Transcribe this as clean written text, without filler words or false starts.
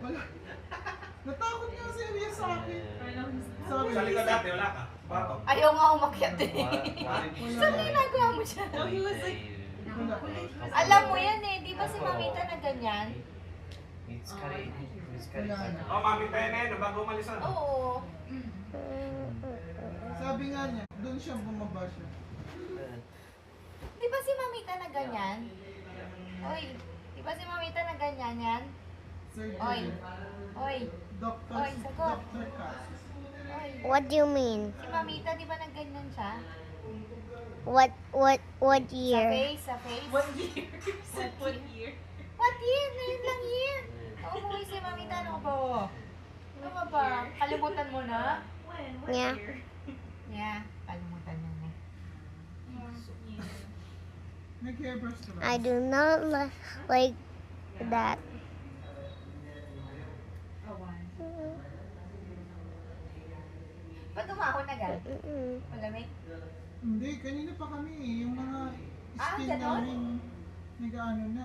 Wala. Natakot nga si Elias sa akin. Sabi, Sa likod dati, wala ka. Bakit? Ayaw nga umakyat eh. wala. Saan ginagawa mo siya? Wala. Alam mo yan eh, di ba si Mamita na ganyan? Oh, mami tayo na yun, bago umalis na. Oo. Sabi nga niya, doon siya bumaba siya. Di ba si Mamita na ganyan? Oy, di ba si Mamita na ganyan yan? Surgery. Oy. Oy. Doctor, Oy, sagot. Dr. Cass. Oy. What do you mean? Si Mamita, di ba na ganyan siya? What Sa year? face, sa face. What year? What year? What year? Ngayon lang year. Umuwi si Mamita, ano ba? Ano ka ba? Kalimutan mo na? When? What Yeah. year? Yeah, kalimutan mo na. Nag-hairbrush ka ba? I do not like that. Ba't umahon na gan? Mm-mm. Malamig? Hindi, kanina pa kami eh. Yung mga skin ganon? namin nag-ano na.